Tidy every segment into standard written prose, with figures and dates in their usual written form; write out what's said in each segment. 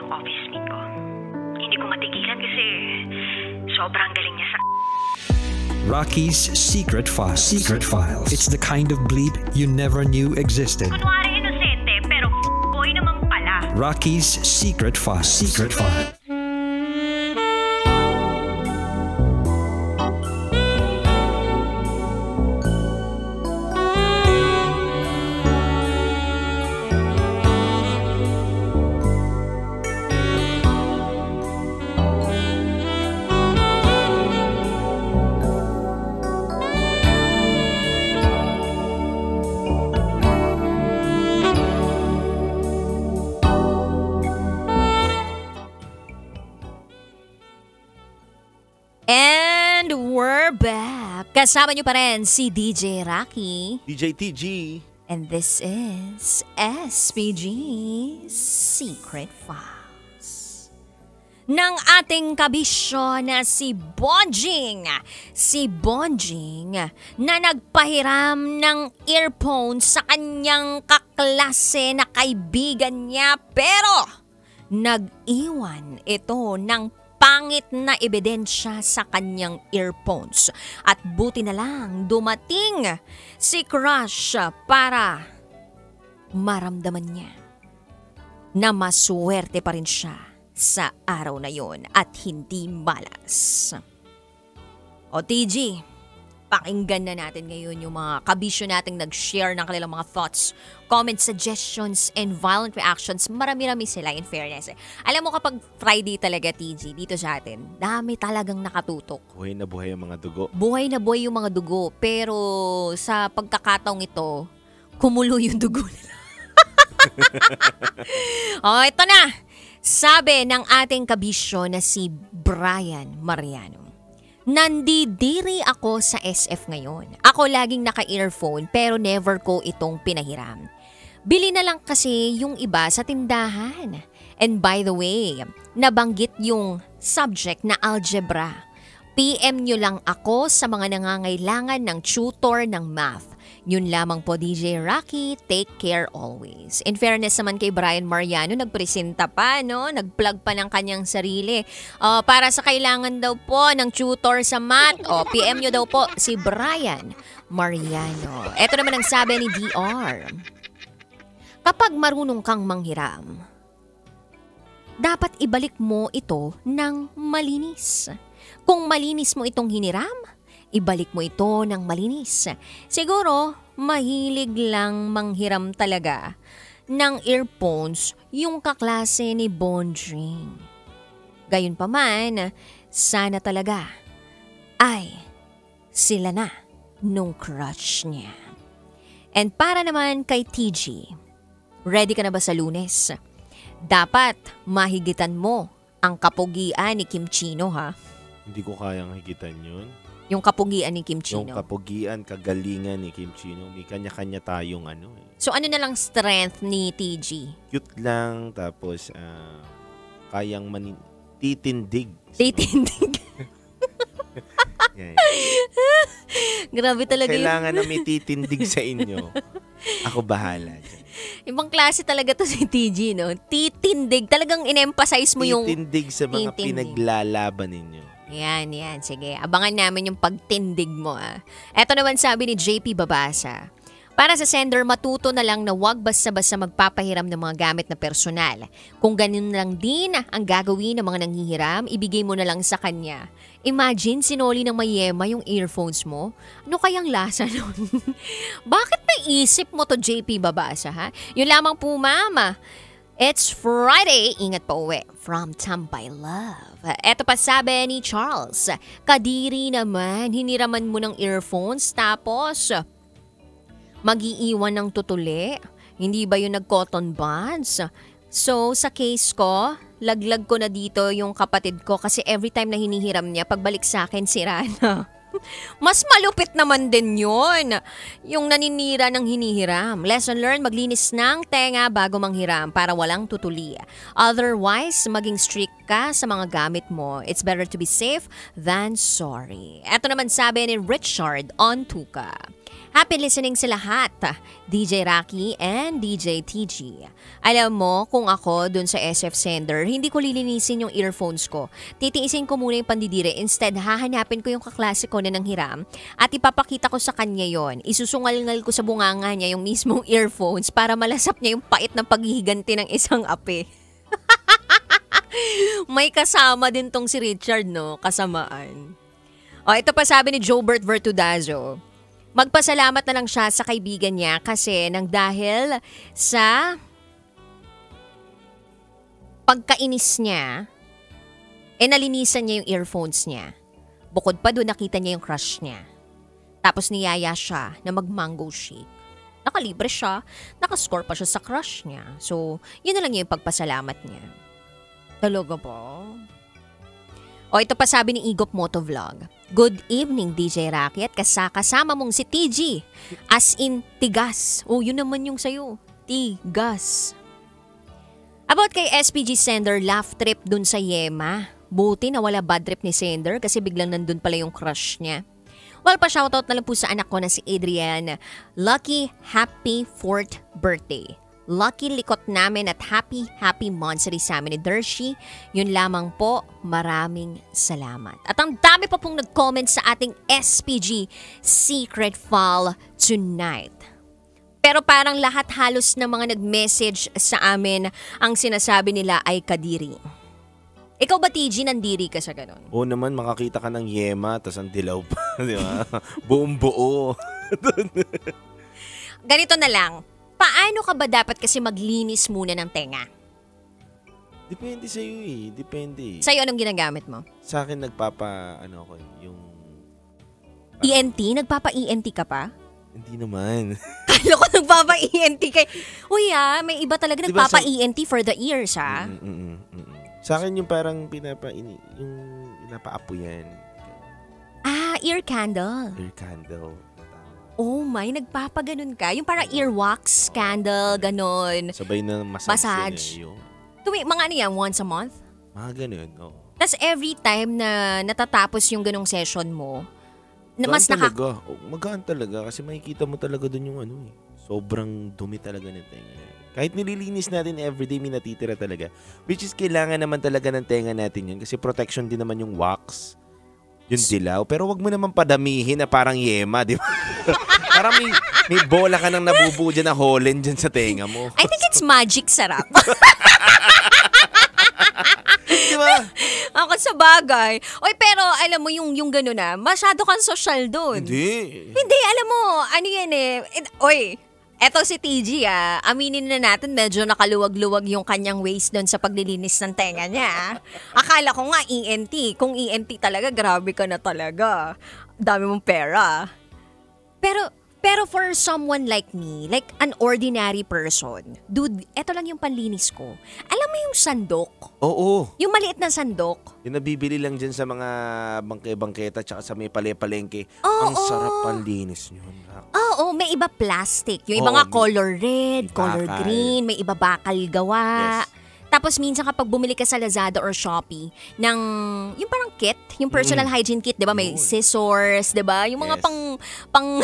itong office mate ko. Hindi ko matigilan kasi sobrang galing niya sa... Rocky's Secret Files. Secret Files. It's the kind of bleep you never knew existed. Kunwari inosente pero boy naman pala. Rocky's Secret Files. Secret Files. Kasama niyo pa rin si DJ Rocky. DJ TG. And this is SPG Secret Files. Ng ating kabisyo na si Bonjing. Si Bonjing na nagpahiram ng earphone sa kanyang kaklase na kaibigan niya. Pero nag-iwan ito ng pangit na ebidensya sa kanyang earphones. At buti na lang dumating si Crush para maramdaman niya na maswerte pa rin siya sa araw na yon at hindi malas. O TG, pakinggan na natin ngayon yung mga kabisyo nating nag-share ng kanilang mga thoughts, comments, suggestions, and violent reactions. Marami-rami sila in fairness. Alam mo kapag Friday talaga, TG, dito sa atin, dami talagang nakatutok. Buhay na buhay ang mga dugo. Buhay na buhay yung mga dugo. Pero sa pagkakataong ito, kumulo yung dugo nila. O, ito na. Sabi ng ating kabisyo na si Brian Mariano. Nandidiri ako sa SF ngayon. Ako laging naka-earphone pero never ko itong pinahiram. Bili na lang kasi yung iba sa tindahan. And by the way, nabanggit yung subject na algebra. PM nyo lang ako sa mga nangangailangan ng tutor ng math. Yun lamang po DJ Rocky, take care always. In fairness naman kay Brian Mariano, nagpresenta pa, no? Nag-plug pa ng kanyang sarili. Para sa kailangan daw po ng tutor sa math, PM nyo daw po si Brian Mariano. Ito naman ang sabi ni DR. Kapag marunong kang manghiram, dapat ibalik mo ito ng malinis. Kung malinis mo itong hiniram, ibalik mo ito ng malinis. Siguro, mahilig lang manghiram talaga ng earphones yung kaklase ni Bonjing. Gayunpaman, sana talaga ay sila na nung crush niya. And para naman kay TG, ready ka na ba sa Lunes? Dapat mahigitan mo ang kapugian ni Kim Chino, ha? Hindi ko kayang higitan yun. Yung kapugian ni Kim Chino. Yung kapugian, kagalingan ni Kim Chino. May kanya-kanya tayong ano eh. So ano na lang strength ni TG? Cute lang, tapos kayang titindig. Titindig. Yeah. Grabe talaga yun. Kailangan na may titindig sa inyo. Ako bahala dyan. Ibang klase talaga to si TG, no? Titindig. Talagang in-emphasize mo yung... Titindig sa mga pinaglalaban ninyo. Yan. Sige, abangan namin yung pagtindig mo. Eto naman sabi ni JP Babasa. Para sa sender, matuto na lang na wag basta-basta magpapahiram ng mga gamit na personal. Kung ganun lang din ang gagawin ng mga nanghihiram, ibigay mo na lang sa kanya. Imagine, sinoli ng mayema yung earphones mo. Ano kayang lasa nun? Bakit naisip mo to, JP Babasa, ha? Yun lamang po, mama. It's Friday. Ingat pa uwi from Tambay Love. Eto pa sabi ni Charles. Kadiri naman, hiniraman mo ng earphones tapos mag-iiwan ng tutuli. Hindi ba yun nag-cotton buds? So, sa case ko, laglag ko na dito yung kapatid ko kasi every time na hinihiram niya, pagbalik sa akin, sira na. Mas malupit naman din yun. Yung naninira ng hinihiram. Lesson learned, maglinis ng tenga bago manghiram para walang tutuli. Otherwise, maging strict ka sa mga gamit mo. It's better to be safe than sorry. Ito naman sabi ni Richard Ontuka. Happy listening sa lahat, DJ Rocky and DJ TG. Alam mo, kung ako dun sa SF sender, hindi ko lilinisin yung earphones ko. Titiisin ko muna yung pandidire, instead hahanapin ko yung kaklase ko na nanghiram at ipapakita ko sa kanya yon. Isusungal-ngal ko sa bunganga niya yung mismong earphones para malasap niya yung pait ng paghihiganti ng isang ape. May kasama din tong si Richard, no? Kasamaan. O, ito pa sabi ni Jobert Vertudazo. Magpasalamat na lang siya sa kaibigan niya kasi nang dahil sa pagkainis niya, nalinisan niya yung earphones niya. Bukod pa doon, nakita niya yung crush niya. Tapos niyaya siya na mag-mango shake. Nakalibre siya, nakascore pa siya sa crush niya. So, yun na lang yung pagpasalamat niya. Talaga ba? O, ito pa sabi ni Igop Motovlog. Good evening, DJ Rocky, at kasama mong si TG. As in, tigas. Oh, yun naman yung sayo. Tigas. About kay SPG Sender, laugh trip dun sa Yema. Buti na wala bad trip ni Sender kasi biglang nandun pala yung crush niya. Well, pa-shoutout na lang po sa anak ko na si Adrian. Lucky, happy 4th birthday. Lucky likot namin at happy monthsary sa amin ni Dershi. Yun lamang po, maraming salamat. At ang dami pa pong nag-comment sa ating SPG Secret Fall tonight. Pero parang lahat halos na mga nag-message sa amin, ang sinasabi nila ay kadiri. Ikaw ba, TG, nandiri ka sa ganun? Oo naman, makakita ka ng yema, tas ang dilaw pa, di ba? Buong buo. Ganito na lang. Paano ka ba dapat kasi maglinis muna ng tenga? Depende sa'yo eh. Depende. Sa'yo, anong ginagamit mo? Sa akin yung... ENT? Nagpapa-ENT ka pa? Hindi naman. Kala ko nagpapa-ENT kay... Uy may iba talaga diba nagpapa-ENT for the ears, ha? Sa akin yung parang yung pinapaapo yan. Ear candle. Ear candle. Oh my, nagpapaganon ka? Yung parang earwax, candle, ganon. Sabay na massage. Mga ano yan, once a month? Mga ganon, oo. Tapos every time na natatapos yung ganong session mo, mas magaan talaga kasi makikita mo talaga dun yung sobrang dumi talaga ng tenga. Kahit nililinis natin everyday, may natitira talaga. Which is kailangan naman talaga ng tenga natin yun kasi protection din naman yung wax. Yung dilaw. Pero wag mo naman padamihin na parang yema, di ba? Parang may bola ka nang nabubuo dyan na holen dyan sa tenga mo. I think it's magic sarap. Di ba? Ako sa bagay. Oy, pero alam mo yung gano'n na, masyado kang social doon. Hindi, alam mo, ano yan Oy, eto si TG aminin na natin medyo nakaluwag-luwag yung kanyang waist doon sa paglilinis ng tenga niya. Akala ko nga ENT. Kung ENT talaga, grabe ka na talaga. Dami mong pera. Pero for someone like me, like an ordinary person, dude, eto lang yung panlinis ko. Alam mo yung sandok? Oo. Yung maliit na sandok? Yung nabibili lang dyan sa mga bangke-bangketa tsaka sa may palengke. Ang sarap panlinis nyo. Oo, may iba plastic. Yung iba nga color red, color green, may iba bakal gawa. Yes. Tapos minsan kapag bumili ka sa Lazada or Shopee ng yung parang kit, yung personal hygiene kit, 'di ba? May scissors, 'di ba? Yung mga pang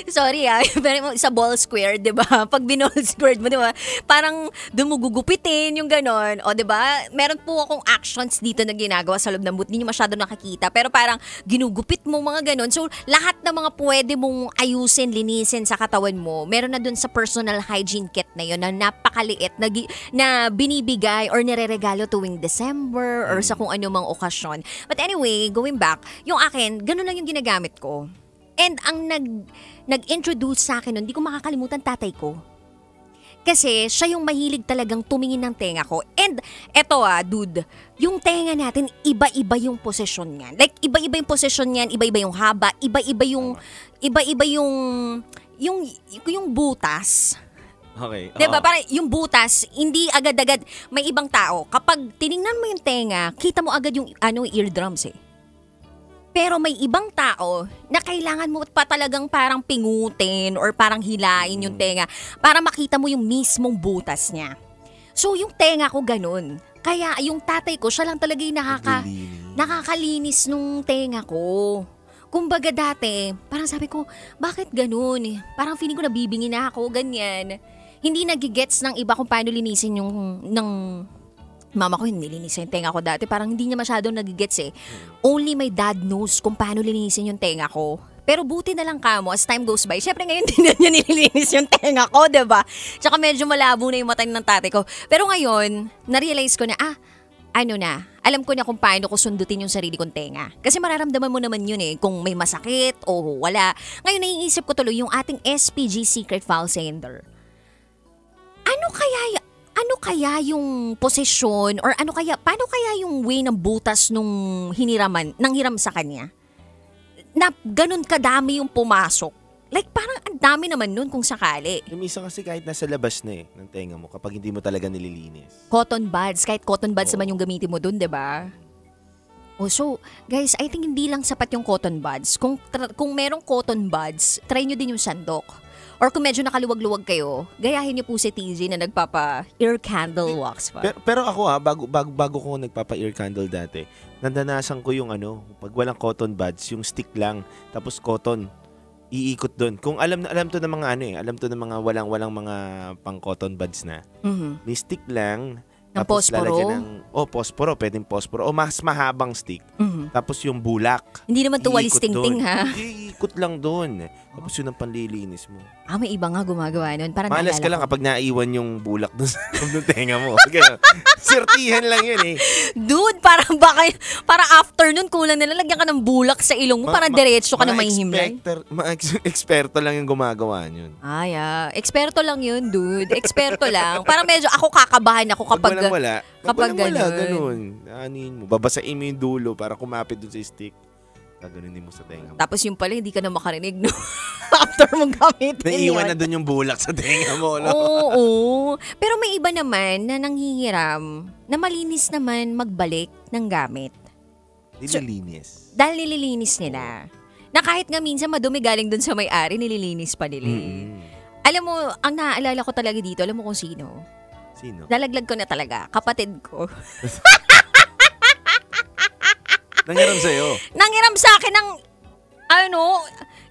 sorry pero sa ball square, 'di ba? Pag binall squared mo, 'di ba? Parang doon mo gugupitin yung ganon. O 'di ba? Meron po akong actions dito na ginagawa sa loob ng boot. Hindi niyo masyado nakikita, pero parang ginugupit mo mga ganon. So lahat ng mga pwede mong ayusin, linisin sa katawan mo, meron na doon sa personal hygiene kit na 'yon na napakaliit na binibigay or nireregalo tuwing December or sa kung ano mang okasyon. But anyway, going back, yung akin, ganun lang yung ginagamit ko. And ang nag-introduce sa akin nun, hindi ko makakalimutan tatay ko. Kasi siya yung mahilig talagang tumingin ng tenga ko. And eto dude, yung tenga natin, iba-iba yung posisyon niyan. Like, iba-iba yung posisyon niyan, iba-iba yung haba, iba-iba yung butas. Okay. Diba? Parang yung butas, hindi agad-agad, may ibang tao. Kapag tiningnan mo yung tenga, kita mo agad yung eardrums Pero may ibang tao na kailangan mo pa talagang parang pingutin or parang hilain yung tenga para makita mo yung mismong butas niya. So yung tenga ko ganun. Kaya yung tatay ko, siya lang talaga yung nakakalinis nung tenga ko. kumbaga dati, parang sabi ko, bakit ganun? Parang feeling ko nabibingi na ako, ganyan. Hindi nagigets ng iba kung paano linisin yung, ng mama ko, hindi linisin yung tenga ko dati. Parang hindi niya masyadong nagigets eh. Only my dad knows kung paano linisin yung tenga ko. Pero buti na lang kamo, as time goes by, syempre ngayon din na niya nililinis yung tenga ko, diba? Tsaka medyo malabo na yung mata ng tatay ko. Pero ngayon, na-realize ko na, alam ko na kung paano ko sundutin yung sarili kong tenga. Kasi mararamdaman mo naman yun eh, kung may masakit o wala. Ngayon, naiisip ko tuloy yung ating SPG Secret File Sender. Ano kaya yung posisyon or paano kaya yung way ng butas nung hiram sa kanya? Na ganun kadami yung pumasok. Like parang ang dami naman nun kung sakali. Minsan kasi kahit nasa labas na ng tenga mo kapag hindi mo talaga nililinis. Cotton buds, kahit cotton buds naman yung gamitin mo dun, diba? So guys, I think hindi lang sapat yung cotton buds. Kung merong cotton buds, try nyo din yung sandok. Or kung medyo nakaluwag-luwag kayo, gayahin niyo po si TJ na nagpapa-ear candle wax pa. Pero ako bago ko nagpapa-ear candle dati, nandanasan ko yung pag walang cotton buds, yung stick lang, tapos cotton, iikot doon. Kung alam to ng mga alam to ng mga walang mga pang cotton buds na. Mm-hmm. May stick lang, ng tapos posporo? lalagyan ng, posporo, pwedeng posporo. O mas mahabang stick. Mm-hmm. Tapos yung bulak. Hindi naman to walis ting-ting ha? Iikot lang doon. Tapos yun ang panlilinis mo. May iba nga gumagawa nun. Malas ka lang kapag naiwan yung bulak doon sa tenga mo. Sirtihan lang yun eh. Dude, parang after nun, kulang na lalagyan ka ng bulak sa ilong mo, parang diretso ka na mahihimlay. Eksperto lang yung gumagawa yun. Eksperto lang yun, dude. Eksperto lang. Parang medyo ako kakabahan ako kapag Kapag ganun. Anin mo, babasain mo yung dulo para kumapit dun sa stick. Gaganunin mo sa tenga mo. Tapos yung pala, hindi ka na makarinig, no? After mong gamitin yun. Naiwan na dun yung bulak sa tenga mo, no? Oo. Pero may iba naman na nanghihiram na malinis naman magbalik ng gamit. Nililinis. Dahil nililinis nila. Na kahit nga minsan madumi galing dun sa may-ari, nililinis pa nila. Alam mo, ang naaalala ko talaga dito, alam mo kung sino? Sino? Nalaglag ko na talaga. Kapatid ko. Nanghiram sa'yo? Nanghiram sa akin ng,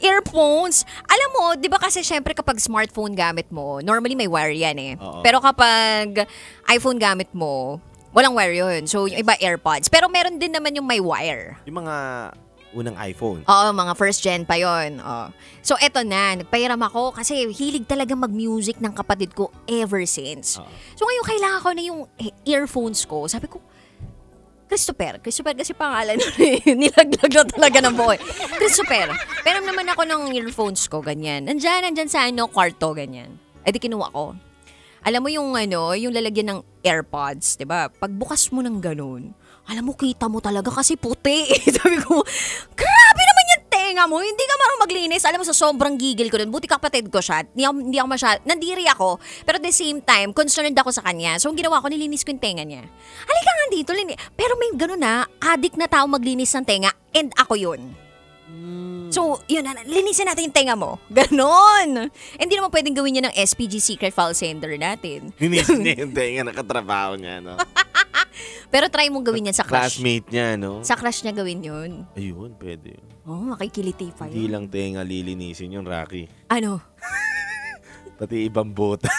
earphones. Alam mo, di ba kasi syempre kapag smartphone gamit mo, normally may wire yan eh. Oo. Pero kapag iPhone gamit mo, walang wire yun. So yung iba AirPods. Pero meron din naman yung may wire. Yung mga unang iPhone. Oo, mga first gen pa yun. So eto na, nagpahiram ako kasi hilig talaga mag-music ng kapatid ko ever since. So ngayon kailangan ko na yung earphones ko. Sabi ko, Christopher kasi pangalan nilaglag na talaga ng buhay. Christopher, pero naman ako ng earphones ko, ganyan. Nandyan sa kwarto, ganyan. Di kinuha ko. Alam mo yung yung lalagyan ng AirPods, 'di ba? Pagbukas mo ng ganun, alam mo kita mo talaga kasi puti. Sabi ko, grabe naman yung tenga mo. Hindi ka marunong maglinis. Alam mo, sa sobrang gigil ko dun. Buti kapatid ko siya. Hindi ako nandiri ako. Pero at the same time, concerned ako sa kanya. So, ang ginawa ko, nilinis ko yung tenga niya. Halika nga dito, pero may ganun addict na tao maglinis ng tenga. And ako yun. So, yun na, linisin natin yung tenga mo. Ganon. Hindi naman pwedeng gawin niya ng SPG Secret File Sender natin. Linisin niya yung tenga, nakatrabaho niya, no? Pero try mong gawin yan sa crush. Classmate niya, no? Sa crush niya gawin yun. Ayun, pwede yun. Makikiliti pa yun. Hindi lang tenga lilinisin yun, Rocky. Ano? Pati ibang butas.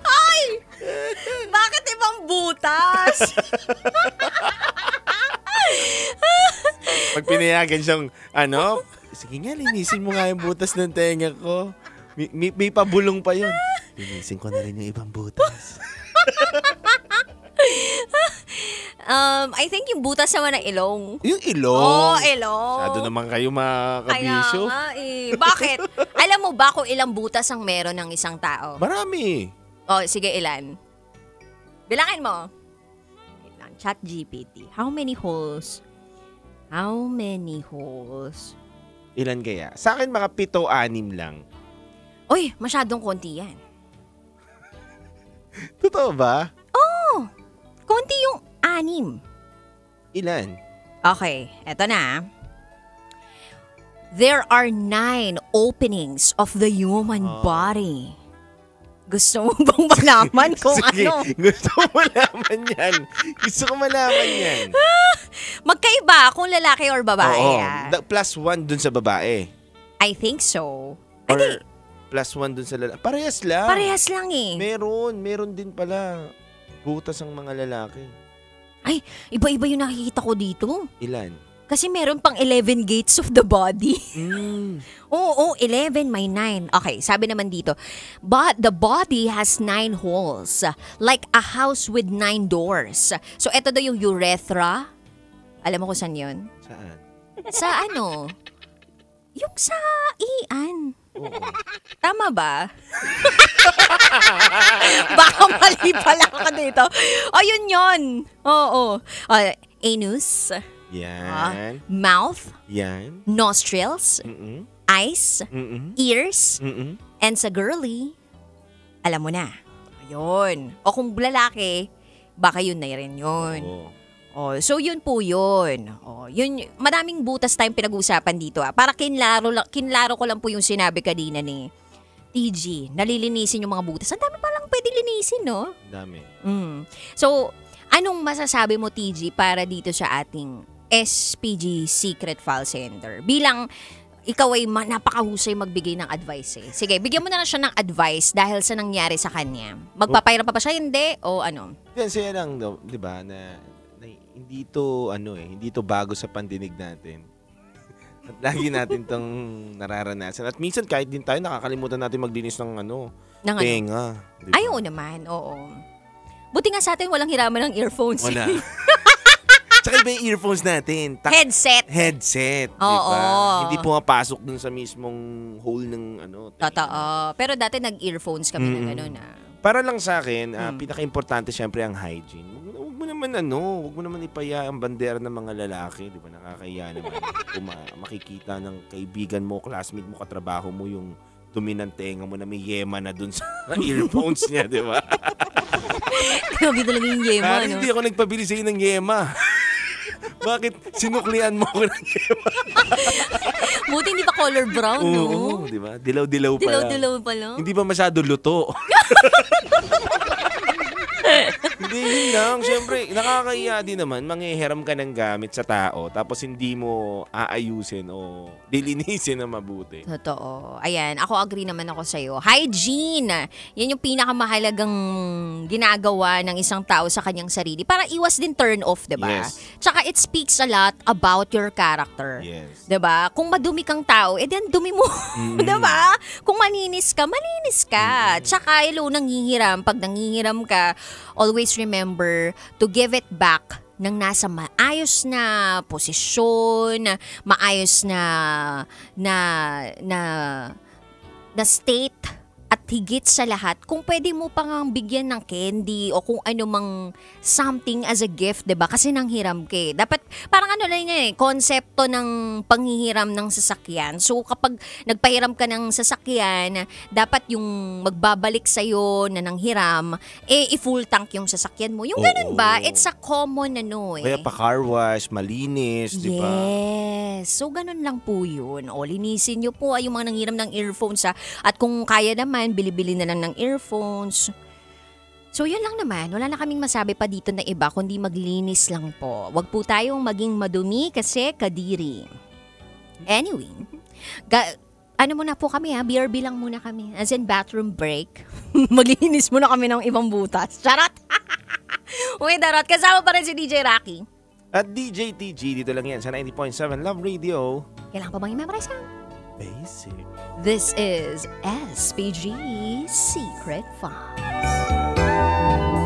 Ay! Bakit ibang butas? Pag pinayagan siyang, sige nga, linisin mo nga yung butas ng tenga ko. May pabulong pa yun. Linisin ko na rin yung ibang butas. I think yung butas naman ng ilong. Yung ilong? Oo, ilong. Masyado naman kayo makakabisyo. Kaya nga Bakit? Alam mo ba kung ilang butas ang meron ng isang tao? Marami. Sige, ilan? Bilangin mo. Wait lang, ChatGPT. How many holes? Ilan kaya? Sa akin, mga 7-6 lang. Uy, masyadong konti yan. Totoo ba? Konti yung 6. Ilan? Okay, eto na. There are 9 openings of the human body. Gusto mo bang malaman kung Sige, ano? gusto ko malaman yan. Gusto ko malaman yan. Magkaiba kung lalaki or babae. Oo. Ah. +1 dun sa babae. I think so. Or +1 dun sa lalaki. Parehas lang. Parehas lang eh. Meron din pala. Butas ang mga lalaki. Ay, iba-iba yung nakikita ko dito. Ilan? Kasi meron pang 11 gates of the body. Oo, 11 may 9. Okay, sabi naman dito, but the body has 9 holes, like a house with 9 doors. So, eto daw yung urethra. Alam mo kung saan yun? Saan? Sa ano? Yung sa ian. Oo. Tama ba? Baka mali pala ako dito. O, yun. Oo. Anus. Yan. Mouth. Yan. Nostrils. Mm-mm. Eyes. Mm-mm. Ears. Mm-mm. And sa girly, alam mo na. Ayun. O kung lalaki, baka yun na rin yun. Oo. Oh, so yun po yun. Oh, yun. Madaming butas tayong pinag-uusapan dito. Para kinlaro ko lang po yung sinabi kanina ni TG. Nalilinisin yung mga butas. Ang dami palang pwede linisin, no? Dami. So, anong masasabi mo, TG, para dito sa ating SPG Secret File Center? Bilang ikaw ay napakahusay magbigay ng advice eh. Sige, bigyan mo na lang siya ng advice dahil sa nangyari sa kanya. Magpapayra pa ba siya? Hindi? O ano? Kasi lang, di ba, na hindi to bago sa pandinig natin. At lagi natin tong nararanasan. At minsan kahit din tayo nakakalimutan natin maglinis ng tenga. Diba? Ay, oo naman, oo. Buti nga sa atin walang hiraman ng earphones. Wala. Tsaka iba yung earphones natin. Headset. Oo. Diba? Hindi pumapasok dun sa mismong hole ng tenga. Totoo. Pero dati nag-earphones kami na gano'n na. Para lang sa akin, pinaka-importante syempre ang hygiene. Huwag mo naman ipaya ang bandera ng mga lalaki, di ba? Nakakahiya naman. Kung makikita ng kaibigan mo, classmate mo, katrabaho mo, yung dumi ng tenga mo na may yema na dun sa earphones niya, di ba? Grabe talaga yung yema, Parang hindi ako nagpabili sa'yo ng yema. Bakit sinuklian mo ko ng yema? Buti hindi pa color brown, no? Oo, di ba? Dilaw-dilaw pa lang. Dilaw pa lang. Hindi ba masyado luto? Hindi, yun lang. Siyempre, nakakahiya din naman. Manghihiram ka ng gamit sa tao tapos hindi mo aayusin o dilinisin na mabuti. Totoo. Ayan, ako agree naman ako sa'yo. Hygiene! Yan yung pinakamahalagang ginagawa ng isang tao sa kanyang sarili. Para iwas din turn off, diba? Yes. Tsaka it speaks a lot about your character. Yes. Diba? Kung madumi kang tao, then dumi mo. Diba? Kung malinis ka, malinis ka. Tsaka nanghihiram. Pag nanghihiram ka, always remember to give it back ng nasa maayos na posisyon, maayos na state. At higit sa lahat, kung pwede mo pang bigyan ng candy o kung ano mang something as a gift, 'di ba? Kasi nanghiram ka eh. Dapat parang lang yan konsepto ng panghihiram ng sasakyan. So kapag nagpahiram ka ng sasakyan, dapat yung magbabalik sa iyo na nanghiram, i-full tank yung sasakyan mo. Yung ganun ba? It's a common Kaya pa car wash, malinis, 'di ba? Yes. So ganun lang po 'yun. O linisin niyo po yung mga nanghiram ng earphones at kung kaya naman bili-bili na lang ng earphones. So yun lang naman, wala na kaming masabi pa dito na iba kundi maglinis lang po. Wag po tayong maging madumi kasi kadiri. Anyway, muna po kami BRB lang muna kami. As in bathroom break. Maglinis muna kami ng ibang butas. Charot! Uy, darot. Kasama pa rin si DJ Rocky. At DJ TG, dito lang yan sa 90.7 Love Radio. Kailangan pa bang i-memorize yan? Basic. This is SPG Secret Files.